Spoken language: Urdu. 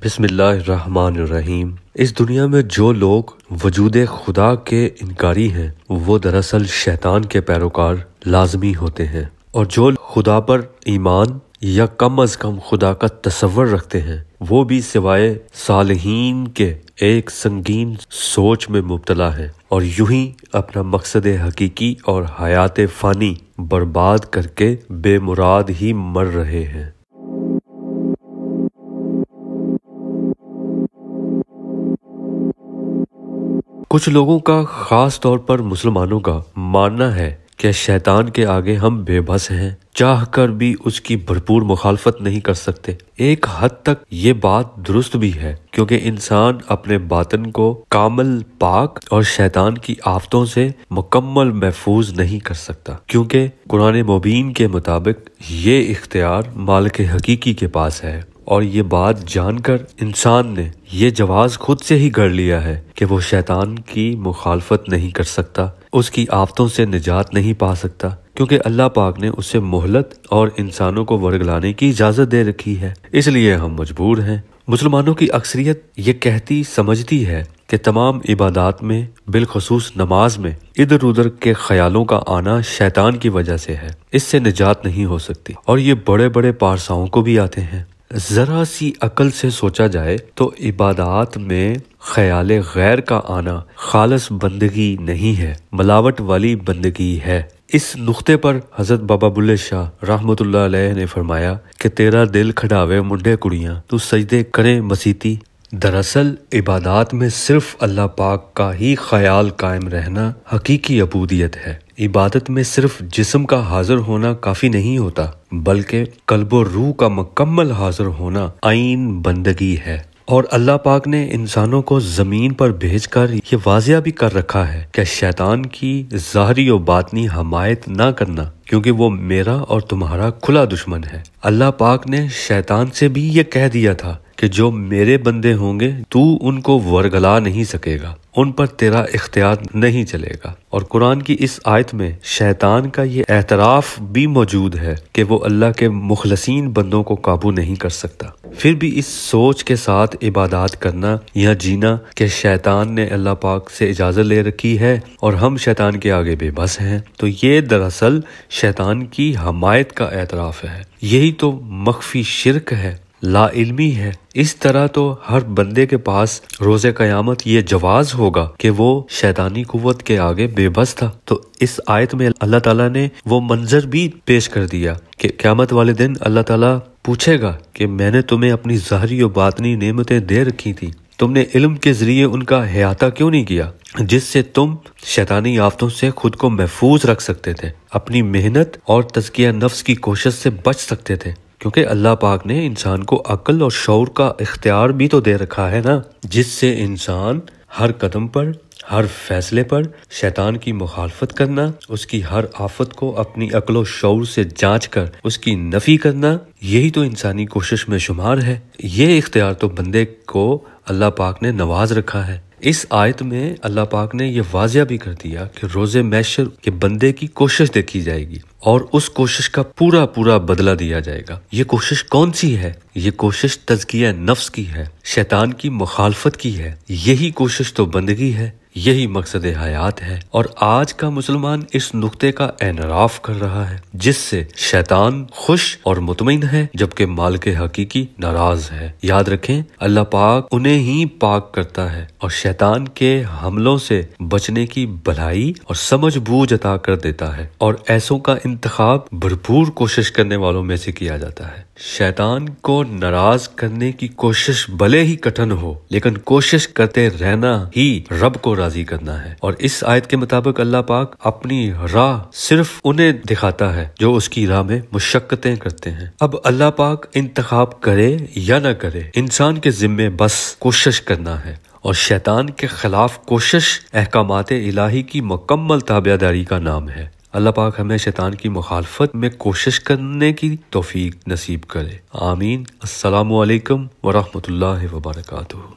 بسم اللہ الرحمن الرحیم۔ اس دنیا میں جو لوگ وجود خدا کے انکاری ہیں وہ دراصل شیطان کے پیروکار لازمی ہوتے ہیں، اور جو خدا پر ایمان یا کم از کم خدا کا تصور رکھتے ہیں وہ بھی سوائے صالحین کے ایک سنگین سوچ میں مبتلا ہیں، اور یوں ہی اپنا مقصد حقیقی اور حیات فانی برباد کر کے بے مراد ہی مر رہے ہیں۔ کچھ لوگوں کا، خاص طور پر مسلمانوں کا ماننا ہے کہ شیطان کے آگے ہم بے بس ہیں، چاہ کر بھی اس کی بھرپور مخالفت نہیں کر سکتے۔ ایک حد تک یہ بات درست بھی ہے، کیونکہ انسان اپنے باطن کو کامل پاک اور شیطان کی آفتوں سے مکمل محفوظ نہیں کر سکتا، کیونکہ قرآن مبین کے مطابق یہ اختیار مالک حقیقی کے پاس ہے، اور یہ بات جان کر انسان نے یہ جواز خود سے ہی گڑھ لیا ہے کہ وہ شیطان کی مخالفت نہیں کر سکتا، اس کی آفتوں سے نجات نہیں پا سکتا، کیونکہ اللہ پاک نے اسے مہلت اور انسانوں کو ورگلانے کی اجازت دے رکھی ہے۔ اس لیے ہم مجبور ہیں۔ مسلمانوں کی اکثریت یہ کہتی سمجھتی ہے کہ تمام عبادات میں، بالخصوص نماز میں، ادھر ادھر کے خیالوں کا آنا شیطان کی وجہ سے ہے، اس سے نجات نہیں ہو سکتی، اور یہ بڑے بڑے پارساؤں کو بھی آتے ہیں۔ ذرا سی عقل سے سوچا جائے تو عبادات میں خیال غیر کا آنا خالص بندگی نہیں ہے، ملاوٹ والی بندگی ہے۔ اس نقطے پر حضرت بابا بلے شاہ رحمۃ اللہ علیہ نے فرمایا کہ تیرا دل کھڈاوے منڈے کڑیاں، تو سجدے کریں مسیتی۔ دراصل عبادات میں صرف اللہ پاک کا ہی خیال قائم رہنا حقیقی عبودیت ہے۔ عبادت میں صرف جسم کا حاضر ہونا کافی نہیں ہوتا، بلکہ قلب و روح کا مکمل حاضر ہونا عین بندگی ہے۔ اور اللہ پاک نے انسانوں کو زمین پر بھیج کر یہ واضح بھی کر رکھا ہے کہ شیطان کی ظاہری و باطنی حمایت نہ کرنا، کیونکہ وہ میرا اور تمہارا کھلا دشمن ہے۔ اللہ پاک نے شیطان سے بھی یہ کہہ دیا تھا کہ جو میرے بندے ہوں گے تو ان کو ورگلا نہیں سکے گا، ان پر تیرا اختیار نہیں چلے گا۔ اور قرآن کی اس آیت میں شیطان کا یہ اعتراف بھی موجود ہے کہ وہ اللہ کے مخلصین بندوں کو قابو نہیں کر سکتا۔ پھر بھی اس سوچ کے ساتھ عبادات کرنا یا جینا کہ شیطان نے اللہ پاک سے اجازت لے رکھی ہے اور ہم شیطان کے آگے بے بس ہیں، تو یہ دراصل شیطان کی حمایت کا اعتراف ہے۔ یہی تو مخفی شرک ہے، لا علمی ہے۔ اس طرح تو ہر بندے کے پاس روز قیامت یہ جواز ہوگا کہ وہ شیطانی قوت کے آگے بے بس تھا۔ تو اس آیت میں اللہ تعالیٰ نے وہ منظر بھی پیش کر دیا کہ قیامت والے دن اللہ تعالیٰ پوچھے گا کہ میں نے تمہیں اپنی ظاہری و باطنی نعمتیں دے رکھی تھی، تم نے علم کے ذریعے ان کا احاطہ کیوں نہیں کیا، جس سے تم شیطانی آفتوں سے خود کو محفوظ رکھ سکتے تھے، اپنی محنت اور تزکیہ نفس کی کوشش سے بچ سکتے تھے، کیونکہ اللہ پاک نے انسان کو عقل اور شعور کا اختیار بھی تو دے رکھا ہے نا، جس سے انسان ہر قدم پر، ہر فیصلے پر شیطان کی مخالفت کرنا، اس کی ہر آفت کو اپنی عقل و شعور سے جانچ کر اس کی نفی کرنا، یہی تو انسانی کوشش میں شمار ہے۔ یہ اختیار تو بندے کو اللہ پاک نے نواز رکھا ہے۔ اس آیت میں اللہ پاک نے یہ واضح بھی کر دیا کہ روز محشر کے بندے کی کوشش دیکھی جائے گی اور اس کوشش کا پورا پورا بدلہ دیا جائے گا۔ یہ کوشش کون سی ہے؟ یہ کوشش تزکیہ نفس کی ہے، شیطان کی مخالفت کی ہے۔ یہی کوشش تو بندگی ہے، یہی مقصد حیات ہے، اور آج کا مسلمان اس نقطے کا انحراف کر رہا ہے، جس سے شیطان خوش اور مطمئن ہے جبکہ مالک حقیقی ناراض ہے۔ یاد رکھیں، اللہ پاک انہیں ہی پاک کرتا ہے اور شیطان کے حملوں سے بچنے کی بھلائی اور سمجھ بوجھ عطا کر دیتا ہے، اور ایسوں کا انتخاب بھرپور کوشش کرنے والوں میں سے کیا جاتا ہے۔ شیطان کو ناراض کرنے کی کوشش بھلے ہی کٹھن ہو، لیکن کوشش کرتے رہنا ہی رب کو راضی کرنا ہے، اور اس آیت کے مطابق اللہ پاک اپنی راہ صرف انہیں دکھاتا ہے جو اس کی راہ میں مشقتیں کرتے ہیں۔ اب اللہ پاک انتخاب کرے یا نہ کرے، انسان کے ذمے بس کوشش کرنا ہے، اور شیطان کے خلاف کوشش احکامات الہی کی مکمل تابعداری کا نام ہے۔ اللہ پاک ہمیں شیطان کی مخالفت میں کوشش کرنے کی توفیق نصیب کرے، آمین۔ السلام علیکم ورحمۃ اللہ وبرکاتہ۔